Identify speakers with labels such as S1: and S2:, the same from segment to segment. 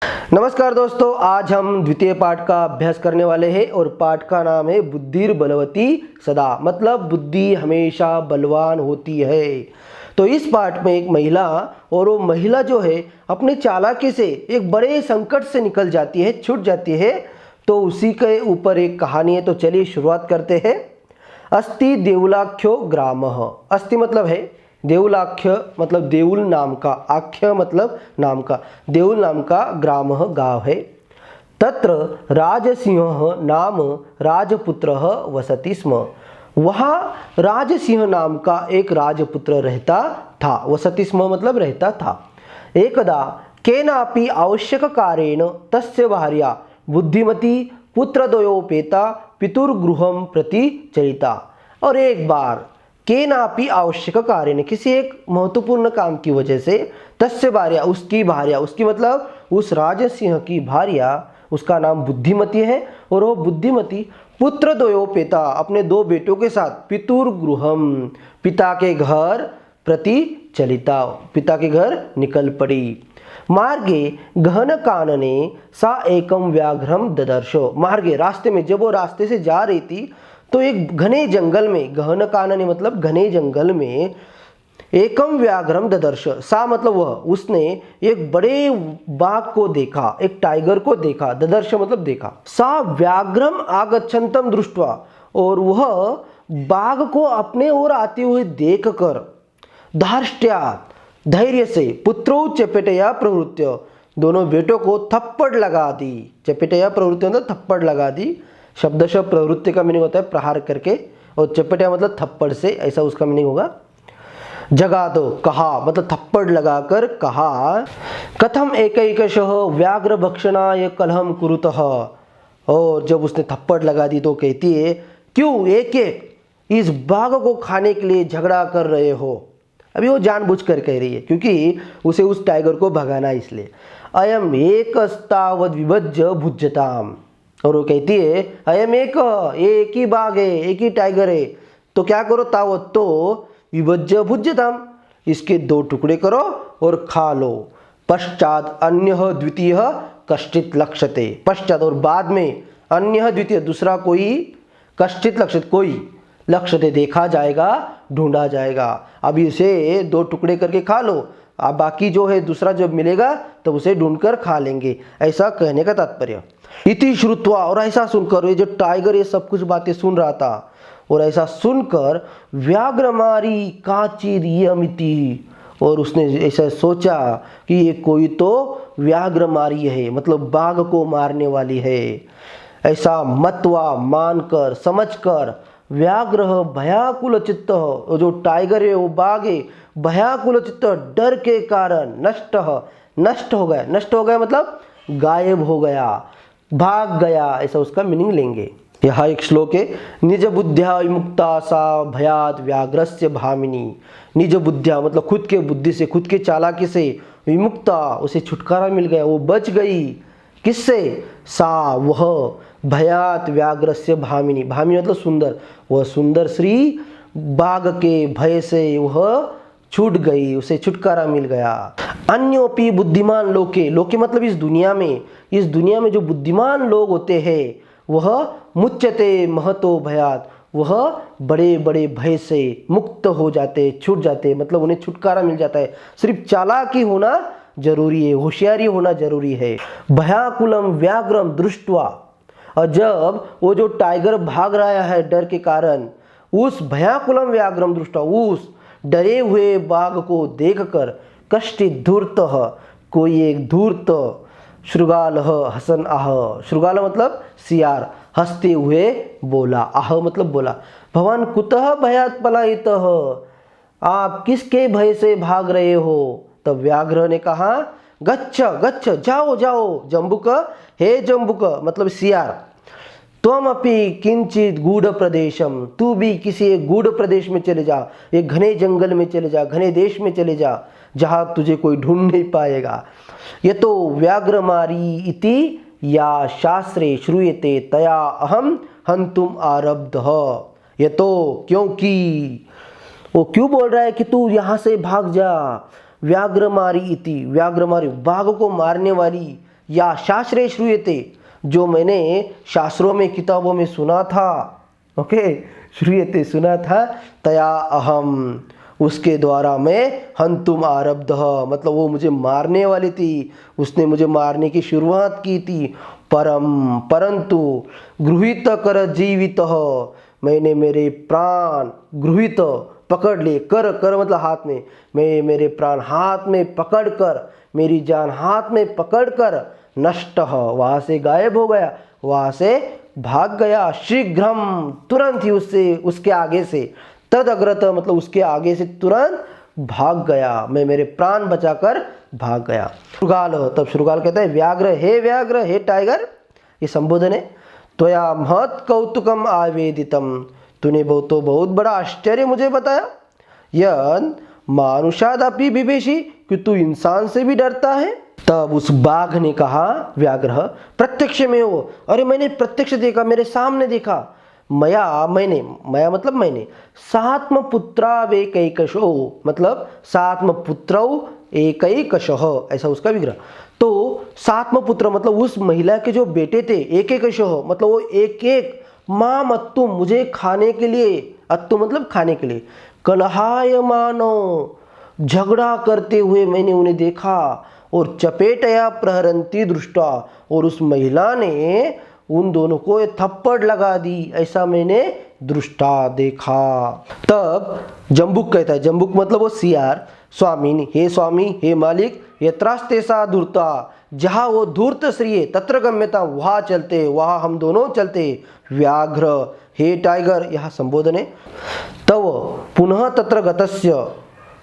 S1: नमस्कार दोस्तों, आज हम द्वितीय पाठ का अभ्यास करने वाले हैं और पाठ का नाम है बुद्धिर बलवती सदा, मतलब बुद्धि हमेशा बलवान होती है। तो इस पाठ में एक महिला और वो महिला जो है अपने चालाकी से एक बड़े संकट से निकल जाती है, छूट जाती है। तो उसी के ऊपर एक कहानी है। तो चलिए शुरुआत करते हैं। अस्ति देवलाख्यो ग्रामः। अस्ति मतलब है, देवलाख्य मतलब देउल नाम का, आख्य मतलब नाम का, देउल नाम का ग्रामः गांव है। तत्र राजसिंह नाम राजपुत्रः वसति स्म। वहाँ राजसिंह नाम का एक राजपुत्र रहता था। वसति स्म मतलब रहता था। एकदा केनापि आवश्यक कारेण तस्य भार्या बुद्धिमती पुत्रद्वयोपेता पितुर्गृहं प्रति चलिता। और एक बार केनापि आवश्यक कार्य ने, किसी एक महत्वपूर्ण काम की वजह से, तस्य भार्या उसकी भार्या, उसकी मतलब उस राजसिंह की भार्या, उसका नाम बुद्धिमती है और वो बुद्धिमती पुत्र द्वयोपेता अपने दो बेटों के साथ पितुर्गृहम पिता के घर प्रति चलिता, पिता के घर निकल पड़ी। मार्गे गहन कानने सा एकम व्याघ्रम ददर्शो। मार्गे रास्ते में, जब वो रास्ते से जा रही थी तो एक घने जंगल में, गहन कानने मतलब घने जंगल में, एकम व्याघ्रम ददर्श, सा मतलब वह, उसने एक बड़े बाघ को देखा, एक टाइगर को देखा। ददर्श मतलब देखा। सा व्याघ्रम आगच्छन्तम दृष्ट्वा, और वह बाघ को अपने ओर आते हुए देखकर धार्ष्ट्यात् धैर्य से पुत्रो चपेटया प्रवृत्य, दोनों बेटों को थप्पड़ लगा दी। चपेटया प्रवृत्ति मतलब थप्पड़ लगा दी। शब्दशः प्रवृत्ति का मीनिंग होता है प्रहार करके, और चपेटा मतलब थप्पड़ से, ऐसा उसका मीनिंग होगा। जगा दो कहा मतलब थप्पड़ लगाकर कहा। कथम एकैकशः व्याघ्र भक्षणाय कलहम कुरुतः। और जब उसने थप्पड़ लगा दी तो कहती है, क्यों एक एक इस बाघ को खाने के लिए झगड़ा कर रहे हो। अभी वो जानबूझकर कह रही है क्योंकि उसे उस टाइगर को भगाना, इसलिए। अयम एकस्तावद विभज्य भुज्यताम। और वो कहती है, अयम एक ही बाघ है, एक ही टाइगर है, तो क्या करो, तावत तो विभज्य भुज्यताम, इसके दो टुकड़े करो और खा लो। पश्चात अन्य द्वितीय कश्चित लक्ष्यते। पश्चात और बाद में, अन्य द्वितीय दूसरा कोई, कश्चित लक्ष्यते कोई, लक्ष्यते देखा जाएगा, ढूंढा जाएगा। अभी इसे दो टुकड़े करके खा लो, अब बाकी जो है दूसरा जब मिलेगा तब उसे ढूंढकर खा लेंगे, ऐसा कहने का तात्पर्य। इति श्रुत्वा, और ऐसा सुनकर, ये जो टाइगर ये सब कुछ बातें सुन रहा था, और ऐसा सुनकर व्याघ्रमारी काचिरियमिति, और उसने ऐसा सोचा कि ये कोई तो व्याघ्रमारी है, मतलब बाघ को मारने वाली है। ऐसा मतवा मानकर, समझकर, व्याघ्र भयाकुल चित्त, जो टाइगर है वो बाघ है, भयाकुल चित्त डर के कारण नष्ट हो गया। नष्ट हो गया मतलब गायब हो गया, भाग गया, ऐसा उसका मीनिंग लेंगे। यहाँ एक श्लोक है, निज बुद्ध्या विमुक्ता सा भयात व्याघ्रस्य भामिनी। निज बुद्ध्या मतलब खुद के बुद्धि से, खुद के चालाकी से, विमुक्ता उसे छुटकारा मिल गया, वो बच गई। किससे? सा वह, भयात व्याघ्रस्य भामिनी, भामिनी मतलब सुंदर, वह सुंदर श्री बाघ के भय से वह छूट गई, उसे छुटकारा मिल गया। अन्योपि बुद्धिमान लोके, लोके मतलब इस दुनिया में जो बुद्धिमान लोग होते हैं वह मुच्यते महतो भयात, वह बड़े बड़े भय से मुक्त हो जाते, छूट जाते, मतलब उन्हें छुटकारा मिल जाता है। सिर्फ चालाकी होना जरूरी है, होशियारी होना जरूरी है। भयाकुलम व्याघ्रम दृष्ट्वा, और जब वो जो टाइगर भाग रहा है डर के कारण, उस भयाकुलम व्याघ्रम दृष्ट्वा, उस डरे हुए बाघ को देखकर, कष्टित धूर्तः कोई एक धूर्त, शृगालः हसन आह, शृगाल मतलब सियार, हंसते हुए बोला, आह मतलब बोला, भवान कुतः भयात् पलायितः, आप किसके भय से भाग रहे हो। तब व्याघ्र ने कहा, गच्छ गच्छ जाओ जाओ, जम्बुक हे जम्बुक मतलब सियार, त्वम अपि किंचित गूढ़ प्रदेशम, तू भी किसी एक गूढ़ प्रदेश में चले जा, एक घने जंगल में चले जा, घने देश में चले जा, जहां तुझे कोई ढूंढ नहीं पाएगा। ये तो व्याघ्रमारी इति या शास्त्रे श्रूयते तया अहम हंतुम आरब्धः। ये तो क्योंकि, वो क्यों बोल रहा है कि तू यहाँ से भाग जा। व्याघ्रमारी इति, व्याघ्रमारी बाघ को मारने वाली, या शास्त्रे श्रूयते, जो मैंने शास्त्रों में किताबों में सुना था, ओके, श्रूयते सुना था, तया अहम, उसके द्वारा मैं हंतुम आरब्ध, मतलब वो मुझे मारने वाली थी, उसने मुझे मारने की शुरुआत की थी। परंतु गृहीत कर जीवित, मैंने मेरे प्राण गृहीत पकड़ लिए, कर मतलब हाथ में, मैं मेरे प्राण हाथ में पकड़ कर, मेरी जान हाथ में पकड़ कर, नष्ट, वहाँ से गायब हो गया, वहाँ से भाग गया, शीघ्रम, तुरंत ही उससे, उसके आगे से, तद अग्रत मतलब उसके आगे से तुरंत भाग गया, मैं मेरे प्राण बचाकर भाग गया। शृगाल, तब शृगाल कहता है व्याघ्र, हे टाइगर, ये संबोधन है। त्वया महत् कौतुकम आवेदितम, तूने बहुत बड़ा आश्चर्य मुझे बताया। यन मानुषादपि बिभेषि, कि तू इंसान से भी डरता है। तब उस बाघ ने कहा, व्याघ्र, प्रत्यक्ष में हो, अरे मैंने प्रत्यक्ष देखा, मेरे सामने देखा। मया मतलब मैंने, सात्म पुत्रावेकैकशो, मतलब सात्म पुत्रौ एकैकशः, ऐसा उसका विग्रह। तो सात्म पुत्र मतलब उस महिला के जो बेटे थे, एकैकशः मतलब वो एक एक, माम अत्तुम, मुझे खाने के लिए, अत्तु मतलब खाने के लिए, कलहायमानो, झगड़ा करते हुए मैंने उन्हें देखा, और चपेटया प्रहरंती दृष्टा, और उस महिला ने उन दोनों को थप्पड़ लगा दी, ऐसा मैंने दृष्टा देखा। तब जम्बुक कहता है, जम्बुक मतलब वो सियार, स्वामी, हे मालिक, यत्रास्ते सा धूर्ता, जहाँ वो धूर्त श्री तत्र गम्यता, वहाँ चलते, वहाँ हम दोनों चलते। व्याघ्र, हे टाइगर, यहाँ संबोधन है। तव पुनः तत्र गतस्य,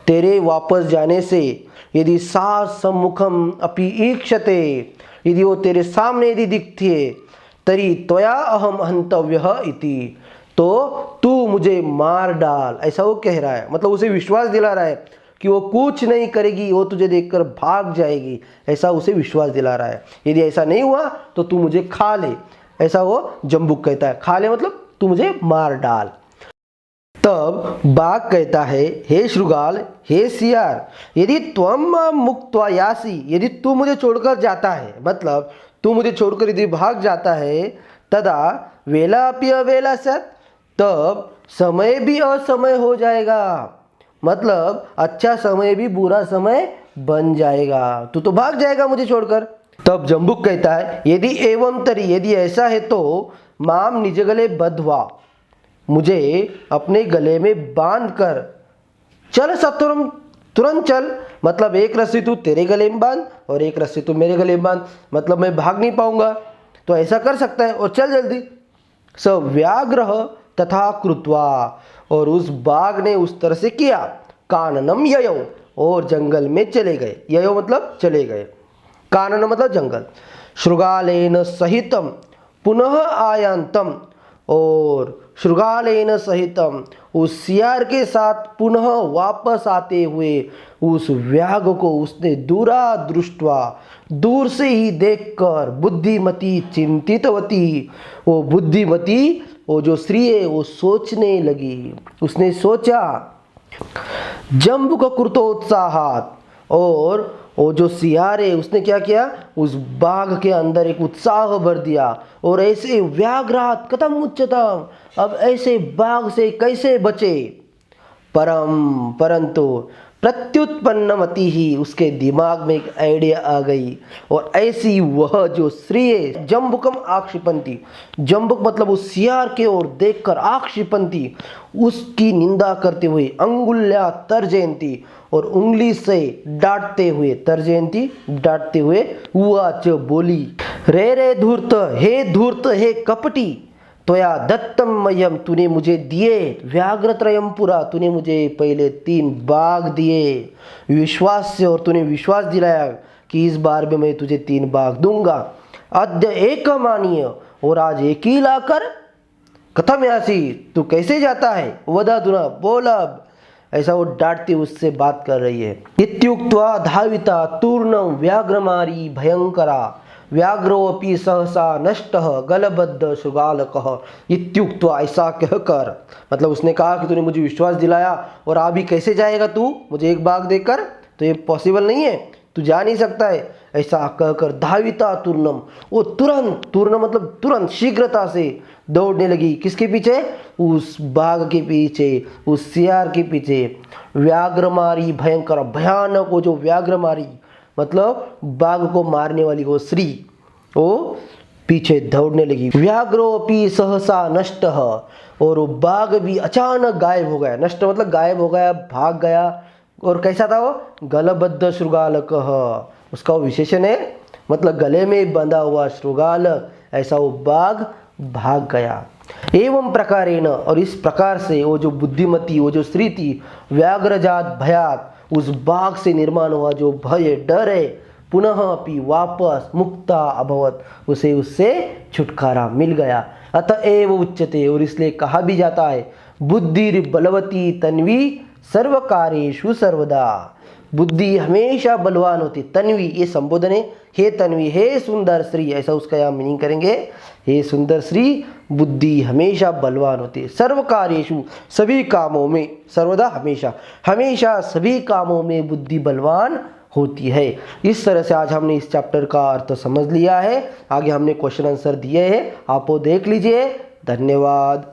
S1: तेरे वापस जाने से, यदि सा सम्मुखम अपि ईक्षते, यदि वो तेरे सामने यदि दिखती है, तरी त्वया अहम हंतव्यः इति, तो तू मुझे मार डाल, ऐसा वो कह रहा है। मतलब उसे विश्वास दिला रहा है कि वो कुछ नहीं करेगी, वो तुझे देखकर भाग जाएगी, ऐसा उसे विश्वास दिला रहा है। यदि ऐसा नहीं हुआ तो तू मुझे खा ले, ऐसा वो जम्बुक कहता है। खा ले मतलब तू मुझे मार डाल। तब बाघ कहता है, हे शृगाल, हे सियार, यदि त्वम मुक्त्वा यासी, यदि तू मुझे छोड़कर जाता है, मतलब तू मुझे छोड़कर यदि भाग जाता है, तदा वेला अपि अवेला स्यात्, तब समय भी असमय हो जाएगा, मतलब अच्छा समय भी बुरा समय बन जाएगा, तू तो भाग जाएगा मुझे छोड़कर। तब जम्बुक कहता है, यदि एवं तरी, यदि ऐसा है तो माम निज गले बद्ध्वा, मुझे अपने गले में बांध कर, चल सत्वरम, तुरंत चल, मतलब एक रस्सी तू तेरे गले में बांध और एक रस्सी तू मेरे गले में बांध, मतलब मैं भाग नहीं पाऊंगा, तो ऐसा कर सकता है, और चल जल्दी। स व्याघ्र तथा कृत्वा, और उस बाघ ने उस तरह से किया। काननम ययौ, और जंगल में चले गए, ययौ मतलब चले गए, कानन मतलब जंगल। शृगालेन सहितम पुनः आयांतम, और शृगालेन सहितम, उस सियार के साथ पुनः वापस आते हुए उस व्याघ्र को उसने दूरा दृष्टवा, दूर से ही देखकर, बुद्धिमती चिंतितवती, वो बुद्धिमती, वो जो स्त्री है वो सोचने लगी, उसने सोचा। जम्बुक कृतोत्साहात, और वो जो सियार है उसने क्या किया, उस बाघ के अंदर एक उत्साह भर दिया, और ऐसे व्याघ्रात कथम उच्चतम, अब ऐसे बाघ से कैसे बचे। परंतु प्रत्युत्पन्नमति ही, उसके दिमाग में एक आइडिया आ गई, और ऐसी वह जो स्त्री है, जम्बुकम आक्षिपंती, जम्बुक मतलब उस सियार के ओर देखकर आक्षिपंती, उसकी निंदा करते हुए, अंगुल्या तर्जयंती, और उंगली से डांटते हुए, तर्जयंती डांटते हुए, उवाच बोली, रे धूर्त, हे कपटी, त्वया दत्तम मह्यम, तूने मुझे दिए, व्याघ्रत्रयम पुरा, तूने मुझे पहले 3 बाघ दिए, विश्वास से, और तूने विश्वास दिलाया कि इस बार भी मैं तुझे 3 बाघ दूंगा। अद्य एक मानीय, और आज एक ही लाकर, कथम यासी, तू कैसे जाता है, वदा दुना, बोल अब, ऐसा वो डांटती उससे बात कर रही है। इत्युक्त्वा धाविता तूर्णम व्याघ्रमारी भयंकरा, व्याघ्रोऽपि सहसा नष्टः गलबद्ध शृगालकः, इत्युक्त्वा, ऐसा कहकर, मतलब उसने कहा कि तूने मुझे विश्वास दिलाया और अभी कैसे जाएगा तू मुझे एक बाघ देकर, तो ये पॉसिबल नहीं है, तू जा नहीं सकता है, ऐसा कहकर धाविता तूर्णम, वो तुरंत, तूर्ण मतलब तुरंत, शीघ्रता से दौड़ने लगी। किसके पीछे? उस बाघ के पीछे, उस सियार के पीछे। व्याघ्रमारी भयंकर, भयानक वो जो व्याघ्रमारी मतलब बाघ को मारने वाली वो स्त्री, वो पीछे दौड़ने लगी। व्याघ्रोपि सहसा नष्ट, और वो बाघ भी अचानक गायब हो गया। नष्ट मतलब गायब हो गया, भाग गया। और कैसा था वो? गलबद्ध शृगालकः, उसका वो विशेषण है, मतलब गले में बंधा हुआ शृगालक, ऐसा वो बाघ भाग गया। एवं प्रकारेण, और इस प्रकार से वो जो बुद्धिमती, वो जो स्त्री थी, व्याघ्रजात भयात, उस बाघ से निर्माण हुआ जो भय, डर है, पुनः अपि वापस मुक्ता अभवत, उसे उससे छुटकारा मिल गया। अतएव उच्यते, और इसलिए कहा भी जाता है, बुद्धिर बलवती तन्वी सर्वकार्येषु सर्वदा। बुद्धि हमेशा बलवान होती। तन्वी ये संबोधन है, हे तन्वी, हे सुंदर स्त्री, ऐसा उसका यहाँ मीनिंग करेंगे। हे सुंदर स्त्री, बुद्धि हमेशा बलवान होती है। सर्व कार्येषु, सभी कामों में, सर्वदा हमेशा, हमेशा सभी कामों में बुद्धि बलवान होती है। इस तरह से आज हमने इस चैप्टर का अर्थ समझ लिया है। आगे हमने क्वेश्चन आंसर दिए हैं, आप वो देख लीजिए। धन्यवाद।